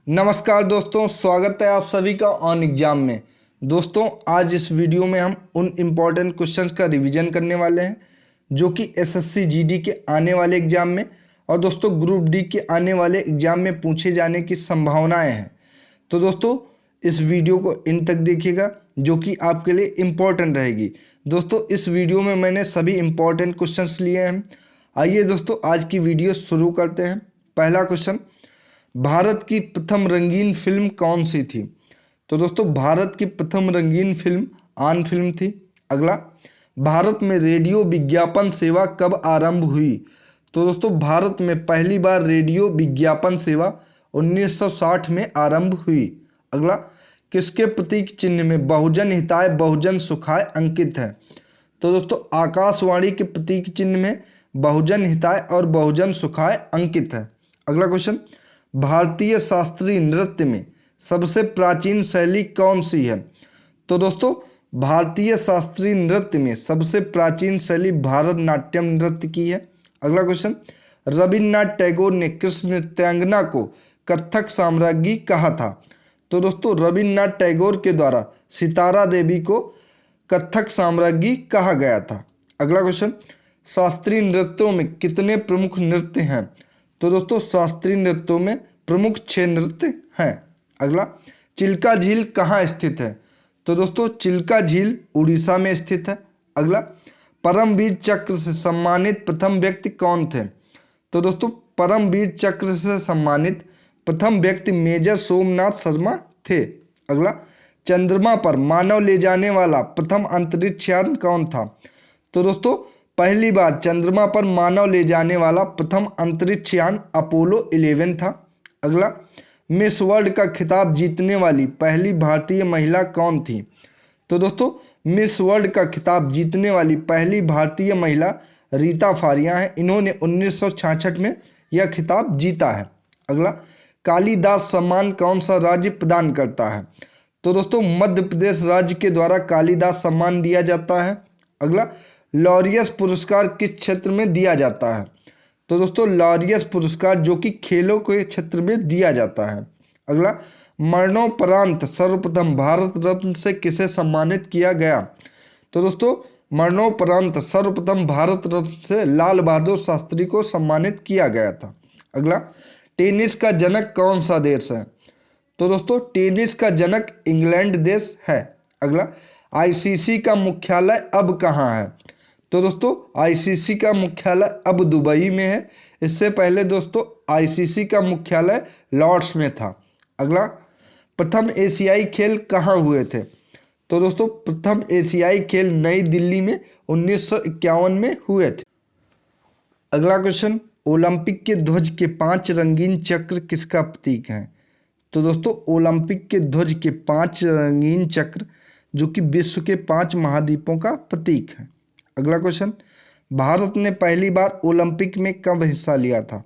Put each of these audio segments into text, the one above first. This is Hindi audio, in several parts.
नमस्कार दोस्तों, स्वागत है आप सभी का ऑन एग्जाम में। दोस्तों, आज इस वीडियो में हम उन इम्पॉर्टेंट क्वेश्चंस का रिवीजन करने वाले हैं जो कि एसएससी जीडी के आने वाले एग्जाम में और दोस्तों ग्रुप डी के आने वाले एग्जाम में पूछे जाने की संभावनाएं हैं। तो दोस्तों, इस वीडियो को इन तक देखिएगा जो कि आपके लिए इम्पोर्टेंट रहेगी। दोस्तों, इस वीडियो में मैंने सभी इम्पॉर्टेंट क्वेश्चंस लिए हैं। आइए दोस्तों, आज की वीडियो शुरू करते हैं। पहला क्वेश्चन, भारत की प्रथम रंगीन फिल्म कौन सी थी? तो दोस्तों, भारत की प्रथम रंगीन फिल्म आन फिल्म थी। अगला, भारत में रेडियो विज्ञापन सेवा कब आरंभ हुई? तो दोस्तों, भारत में पहली बार रेडियो विज्ञापन सेवा 1960 में आरंभ हुई। अगला, किसके प्रतीक चिन्ह में बहुजन हिताय बहुजन सुखाय अंकित है? तो दोस्तों, आकाशवाणी के प्रतीक चिन्ह में बहुजन हिताय और बहुजन सुखाय अंकित है। अगला क्वेश्चन, भारतीय शास्त्रीय नृत्य में सबसे प्राचीन शैली कौन सी है? तो दोस्तों, भारतीय शास्त्रीय नृत्य में सबसे प्राचीन शैली भारतनाट्यम नृत्य की है। अगला क्वेश्चन, रविन्द्रनाथ टैगोर ने कृष्ण नृत्यांगना को कथक साम्राज्ञी कहा था? तो दोस्तों, रविन्द्रनाथ टैगोर के द्वारा सितारा देवी को कथक साम्राज्ञी कहा गया था। अगला क्वेश्चन, शास्त्रीय नृत्यों में कितने प्रमुख नृत्य हैं? तो दोस्तों, शास्त्रीय नृत्यों में प्रमुख 6 नृत्य हैं। अगला, चिल्का झील कहाँ स्थित है? तो दोस्तों, चिल्का झील उड़ीसा में स्थित है। अगला, परमवीर चक्र से सम्मानित प्रथम व्यक्ति कौन थे? तो दोस्तों, परमवीर चक्र से सम्मानित प्रथम व्यक्ति मेजर सोमनाथ शर्मा थे। अगला, चंद्रमा पर मानव ले जाने वाला प्रथम अंतरिक्ष यान कौन था? तो दोस्तों, पहली बार चंद्रमा पर मानव ले जाने वाला प्रथम अंतरिक्ष यान अपोलो 11 था। अगला, मिस वर्ल्ड का खिताब जीतने वाली पहली भारतीय महिला कौन थी? तो दोस्तों, मिस वर्ल्ड का खिताब जीतने वाली पहली भारतीय महिला रीता फारिया है। इन्होंने 1966 में यह खिताब जीता है। अगला, कालिदास सम्मान कौन सा राज्य प्रदान करता है? तो दोस्तों, मध्य प्रदेश राज्य के द्वारा कालिदास सम्मान दिया जाता है। अगला, लॉरियस पुरस्कार किस क्षेत्र में दिया जाता है? तो दोस्तों, लॉरियस पुरस्कार जो कि खेलों के क्षेत्र में दिया जाता है। अगला, मरणोपरांत सर्वप्रथम भारत रत्न से किसे सम्मानित किया गया? तो दोस्तों, मरणोपरांत सर्वप्रथम भारत रत्न से लाल बहादुर शास्त्री को सम्मानित किया गया था। अगला, टेनिस का जनक कौन सा देश है? तो दोस्तों, टेनिस का जनक इंग्लैंड देश है। अगला, आईसीसी का मुख्यालय अब कहाँ है? तो दोस्तों, आईसीसी का मुख्यालय अब दुबई में है। इससे पहले दोस्तों आईसीसी का मुख्यालय लॉर्ड्स में था। अगला, प्रथम एशियाई खेल कहाँ हुए थे? तो दोस्तों, प्रथम एशियाई खेल नई दिल्ली में 1951 में हुए थे। अगला क्वेश्चन, ओलंपिक के ध्वज के 5 रंगीन चक्र किसका प्रतीक है? तो दोस्तों, ओलंपिक के ध्वज के 5 रंगीन चक्र जो कि विश्व के 5 महाद्वीपों का प्रतीक है। अगला क्वेश्चन, भारत ने पहली बार ओलंपिक में कब हिस्सा लिया था?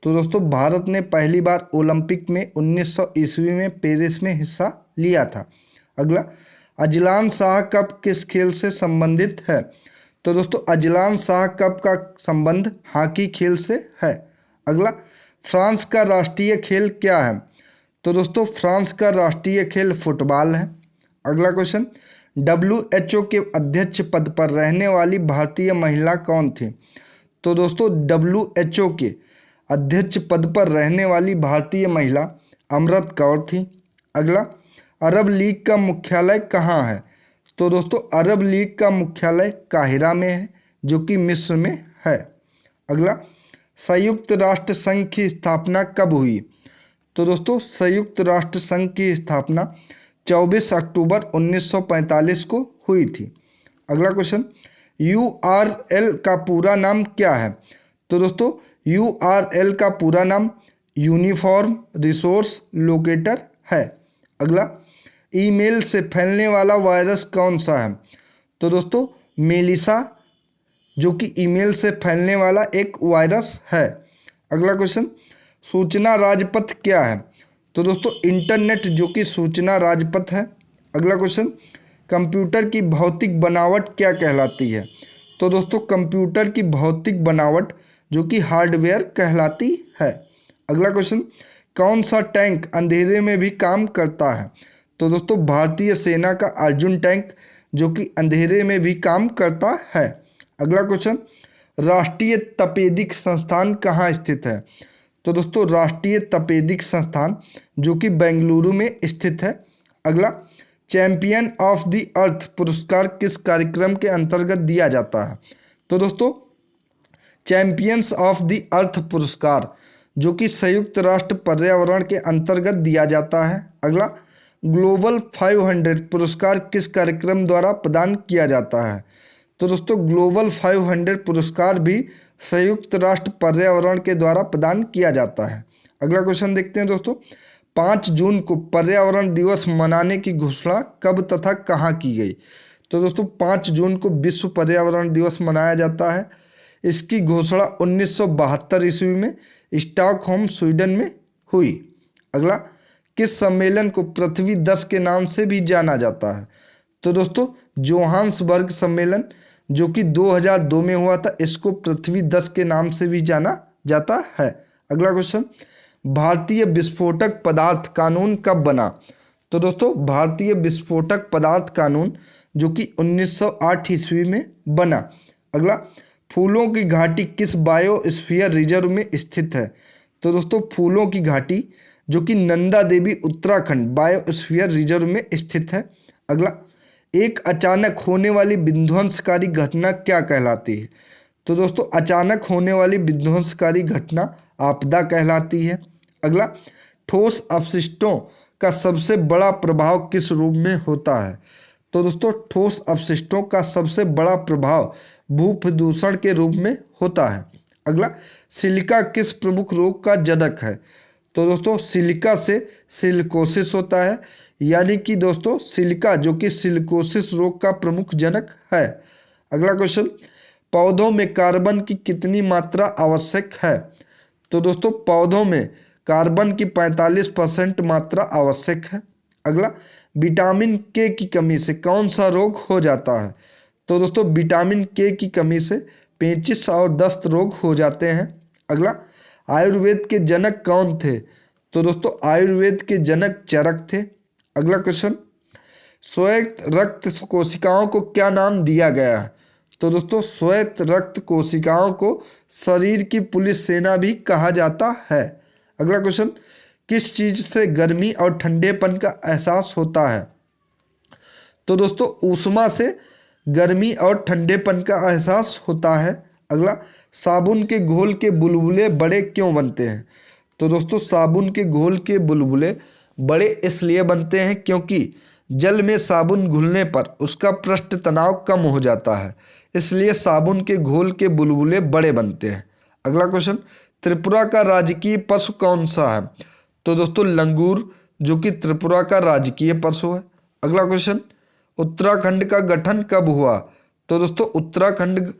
तो दोस्तों, भारत ने पहली बार ओलंपिक में 1900 ईस्वी में पेरिस में हिस्सा लिया था। अगला, अजलान शाह कप किस खेल से संबंधित है? तो दोस्तों, अजलान शाह कप का संबंध हॉकी खेल से है। अगला, फ्रांस का राष्ट्रीय खेल क्या है? तो दोस्तों, फ्रांस का राष्ट्रीय खेल फुटबॉल है। अगला क्वेश्चन, WHO के अध्यक्ष पद पर रहने वाली भारतीय महिला कौन थी? तो दोस्तों, WHO के अध्यक्ष पद पर रहने वाली भारतीय महिला अमृत कौर थी। अगला, अरब लीग का मुख्यालय कहाँ है? तो दोस्तों, अरब लीग का मुख्यालय काहिरा में है जो कि मिस्र में है। अगला, संयुक्त राष्ट्र संघ की स्थापना कब हुई? तो दोस्तों, संयुक्त राष्ट्र संघ की स्थापना 24 अक्टूबर 1945 को हुई थी। अगला क्वेश्चन, URL का पूरा नाम क्या है? तो दोस्तों, URL का पूरा नाम यूनिफॉर्म रिसोर्स लोकेटर है। अगला, ईमेल से फैलने वाला वायरस कौन सा है? तो दोस्तों, मेलिसा जो कि ईमेल से फैलने वाला एक वायरस है। अगला क्वेश्चन, सूचना राजपथ क्या है? तो दोस्तों, इंटरनेट जो कि सूचना राजपथ है। अगला क्वेश्चन, कंप्यूटर की भौतिक बनावट क्या कहलाती है? तो दोस्तों, कंप्यूटर की भौतिक बनावट जो कि हार्डवेयर कहलाती है। अगला क्वेश्चन, कौन सा टैंक अंधेरे में भी काम करता है? तो दोस्तों भारतीय सेना का अर्जुन टैंक, जो कि अंधेरे में भी काम करता है। अगला क्वेश्चन, राष्ट्रीय तपेदिक संस्थान कहाँ स्थित है? तो दोस्तों राष्ट्रीय तपेदिक संस्थान जो कि बेंगलुरु में स्थित है। अगला, चैंपियन ऑफ द अर्थ पुरस्कार किस कार्यक्रम के अंतर्गत दिया जाता है? तो दोस्तों चैंपियंस ऑफ द अर्थ पुरस्कार जो कि संयुक्त राष्ट्र पर्यावरण के अंतर्गत दिया जाता है। अगला, ग्लोबल 500 पुरस्कार किस कार्यक्रम द्वारा प्रदान किया जाता है? तो दोस्तों ग्लोबल 500 पुरस्कार भी संयुक्त राष्ट्र पर्यावरण के द्वारा प्रदान किया जाता है। अगला क्वेश्चन देखते हैं दोस्तों, 5 जून को पर्यावरण दिवस मनाने की घोषणा कब तथा कहाँ की गई? तो दोस्तों 5 जून को विश्व पर्यावरण दिवस मनाया जाता है। इसकी घोषणा 1972 ईस्वी में स्टॉकहोम स्वीडन में हुई। अगला, किस सम्मेलन को पृथ्वी 10 के नाम से भी जाना जाता है? तो दोस्तों जोहान्सबर्ग सम्मेलन जो कि 2002 में हुआ था, इसको पृथ्वी 10 के नाम से भी जाना जाता है। अगला क्वेश्चन, भारतीय विस्फोटक पदार्थ कानून कब बना? तो दोस्तों भारतीय विस्फोटक पदार्थ कानून जो कि 1908 ईस्वी में बना। अगला, फूलों की घाटी किस बायोस्फीयर रिजर्व में स्थित है? तो दोस्तों फूलों की घाटी जो कि नंदा देवी उत्तराखंड बायोस्फीयर रिजर्व में स्थित है। अगला, एक अचानक होने वाली विध्वंसकारी घटना क्या कहलाती है? तो दोस्तों अचानक होने वाली विध्वंसकारी घटना आपदा कहलाती है। अगला, ठोस अपशिष्टों का सबसे बड़ा प्रभाव किस रूप में होता है? तो दोस्तों ठोस अपशिष्टों का सबसे बड़ा प्रभाव भू प्रदूषण के रूप में होता है। अगला, सिलिका किस प्रमुख रोग का जनक है? तो दोस्तों सिलिका से सिलिकोसिस होता है, यानी कि दोस्तों सिलिका जो कि सिलिकोसिस रोग का प्रमुख जनक है। अगला क्वेश्चन, पौधों में कार्बन की कितनी मात्रा आवश्यक है? तो दोस्तों पौधों में कार्बन की 45% मात्रा आवश्यक है। अगला, विटामिन के की कमी से कौन सा रोग हो जाता है? तो दोस्तों विटामिन के की कमी से पेचिश और दस्त रोग हो जाते हैं। अगला, आयुर्वेद के जनक कौन थे? तो दोस्तों आयुर्वेद के जनक चरक थे। अगला क्वेश्चन, श्वेत रक्त कोशिकाओं को क्या नाम दिया गया है? तो दोस्तों श्वेत रक्त कोशिकाओं को शरीर की पुलिस सेना भी कहा जाता है। अगला क्वेश्चन, किस चीज से गर्मी और ठंडेपन का एहसास होता है? तो दोस्तों ऊष्मा से गर्मी और ठंडेपन का एहसास होता है। अगला, साबुन के घोल के बुलबुले बड़े क्यों बनते हैं? तो दोस्तों साबुन के घोल के बुलबुले बड़े इसलिए बनते हैं क्योंकि जल में साबुन घुलने पर उसका पृष्ठ तनाव कम हो जाता है, इसलिए साबुन के घोल के बुलबुले बड़े बनते हैं। अगला क्वेश्चन, त्रिपुरा का राजकीय पशु कौन सा है? तो दोस्तों लंगूर जो कि त्रिपुरा का राजकीय पशु है। अगला क्वेश्चन, उत्तराखंड का गठन कब हुआ? तो दोस्तों उत्तराखंड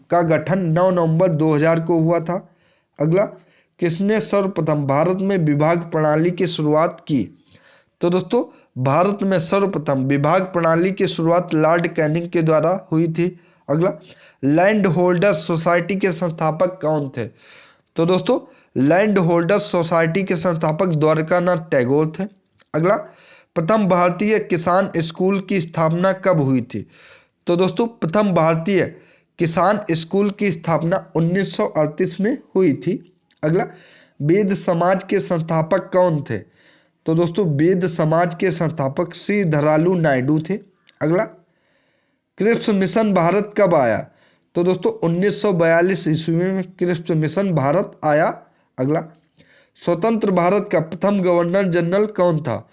का गठन 9 नवंबर 2000 को हुआ था। अगला, किसने सर्वप्रथम भारत में विभाग प्रणाली की शुरुआत की? तो दोस्तों भारत में सर्वप्रथम विभाग प्रणाली की शुरुआत लॉर्ड कैनिंग के द्वारा हुई थी। अगला, लैंड होल्डर्स सोसाइटी के संस्थापक कौन थे? तो दोस्तों लैंड होल्डर्स सोसाइटी के संस्थापक द्वारकानाथ टैगोर थे। अगला, प्रथम भारतीय किसान स्कूल की स्थापना कब हुई थी? तो दोस्तों प्रथम भारतीय किसान स्कूल की स्थापना 1938 में हुई थी। अगला, वेद समाज के संस्थापक कौन थे? तो दोस्तों वेद समाज के संस्थापक श्री धरालू नायडू थे। अगला, क्रिप्स मिशन भारत कब आया? तो दोस्तों 1942 ईस्वी में क्रिप्स मिशन भारत आया। अगला, स्वतंत्र भारत का प्रथम गवर्नर जनरल कौन था?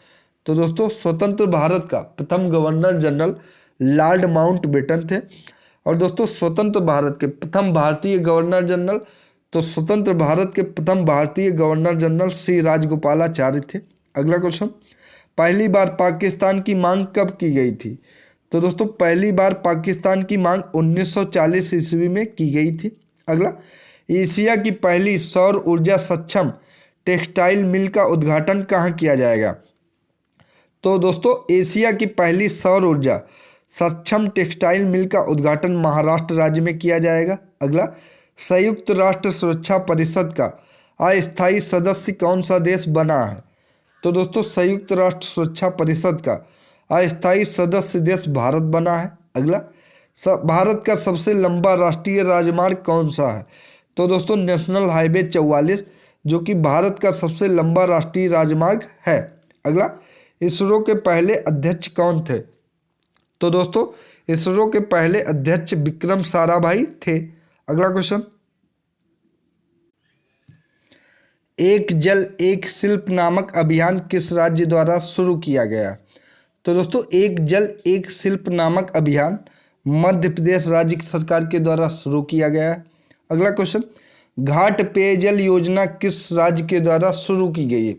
तो दोस्तों स्वतंत्र भारत का प्रथम गवर्नर जनरल लॉर्ड माउंटबेटन थे। और दोस्तों स्वतंत्र भारत के प्रथम भारतीय गवर्नर जनरल, तो स्वतंत्र भारत के प्रथम भारतीय गवर्नर जनरल श्री राजगोपालाचारी थे। अगला क्वेश्चन, पहली बार पाकिस्तान की मांग कब की गई थी? तो दोस्तों पहली बार पाकिस्तान की मांग 1940 ईस्वी में की गई थी। अगला, एशिया की पहली सौर ऊर्जा सक्षम टेक्सटाइल मिल का उद्घाटन कहाँ किया जाएगा? तो दोस्तों एशिया की पहली सौर ऊर्जा सक्षम टेक्सटाइल मिल का उद्घाटन महाराष्ट्र राज्य में किया जाएगा। अगला, संयुक्त राष्ट्र सुरक्षा परिषद का अस्थायी सदस्य कौन सा देश बना है? तो दोस्तों संयुक्त राष्ट्र सुरक्षा परिषद का अस्थायी सदस्य देश भारत बना है। अगला, भारत का सबसे लंबा राष्ट्रीय राजमार्ग कौन सा है? तो दोस्तों नेशनल हाईवे 44 जो कि भारत का सबसे लंबा राष्ट्रीय राजमार्ग है। अगला, इसरो के पहले अध्यक्ष कौन थे? तो दोस्तों इसरो के पहले अध्यक्ष विक्रम साराभाई थे। अगला क्वेश्चन, एक जल एक शिल्प नामक अभियान किस राज्य द्वारा शुरू किया गया? तो दोस्तों एक जल एक शिल्प नामक अभियान मध्य प्रदेश राज्य सरकार के द्वारा शुरू किया गया है। अगला क्वेश्चन, घाट पेयजल योजना किस राज्य के द्वारा शुरू की गई है?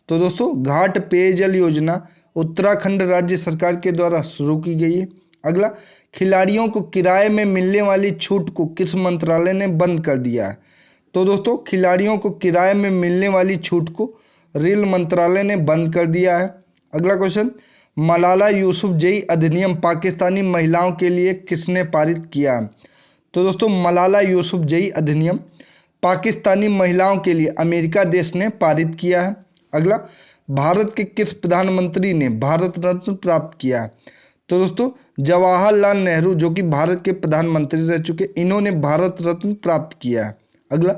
तो दोस्तों घाट पेयजल योजना उत्तराखंड राज्य सरकार के द्वारा शुरू की गई है। अगला, खिलाड़ियों को किराए में मिलने वाली छूट को किस मंत्रालय ने बंद कर दिया है? तो दोस्तों खिलाड़ियों को किराए में मिलने वाली छूट को रेल मंत्रालय ने बंद कर दिया है। अगला क्वेश्चन, मलाला यूसुफजई अधिनियम पाकिस्तानी महिलाओं के लिए किसने पारित किया है? तो दोस्तों मलाला यूसुफजई अधिनियम पाकिस्तानी महिलाओं के लिए अमेरिका देश ने पारित किया है। अगला, भारत के किस प्रधानमंत्री ने भारत रत्न प्राप्त किया है? तो दोस्तों जवाहरलाल नेहरू जो कि भारत के प्रधानमंत्री रह चुके, इन्होंने भारत रत्न प्राप्त किया है। अगला,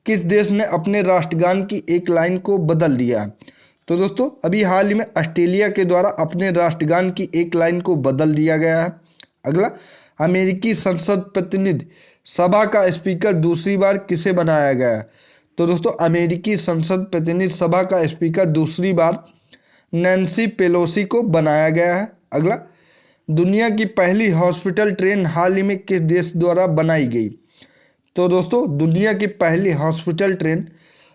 किस देश ने अपने राष्ट्रगान की एक लाइन को बदल दिया है? तो दोस्तों अभी हाल ही में ऑस्ट्रेलिया के द्वारा अपने राष्ट्रगान की एक लाइन को बदल दिया गया है। अगला, अमेरिकी संसद प्रतिनिधि सभा का स्पीकर दूसरी बार किसे बनाया गया है? तो दोस्तों अमेरिकी संसद प्रतिनिधि सभा का स्पीकर दूसरी बार नैन्सी पेलोसी को बनाया गया है। अगला, दुनिया की पहली हॉस्पिटल ट्रेन हाल ही में किस देश द्वारा बनाई गई? तो दोस्तों दुनिया की पहली हॉस्पिटल ट्रेन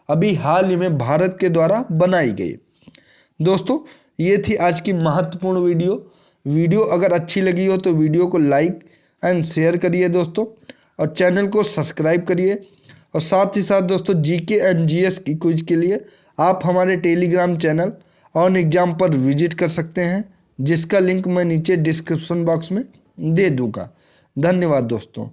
अभी हाल ही में भारत के द्वारा बनाई गई। दोस्तों ये थी आज की महत्वपूर्ण वीडियो अगर अच्छी लगी हो तो वीडियो को लाइक एंड शेयर करिए दोस्तों, और चैनल को सब्सक्राइब करिए। और साथ ही साथ दोस्तों जीके एंड जीएस की क्विज के लिए आप हमारे टेलीग्राम चैनल ऑन एग्जाम पर विजिट कर सकते हैं, जिसका लिंक मैं नीचे डिस्क्रिप्शन बॉक्स में दे दूँगा। धन्यवाद दोस्तों।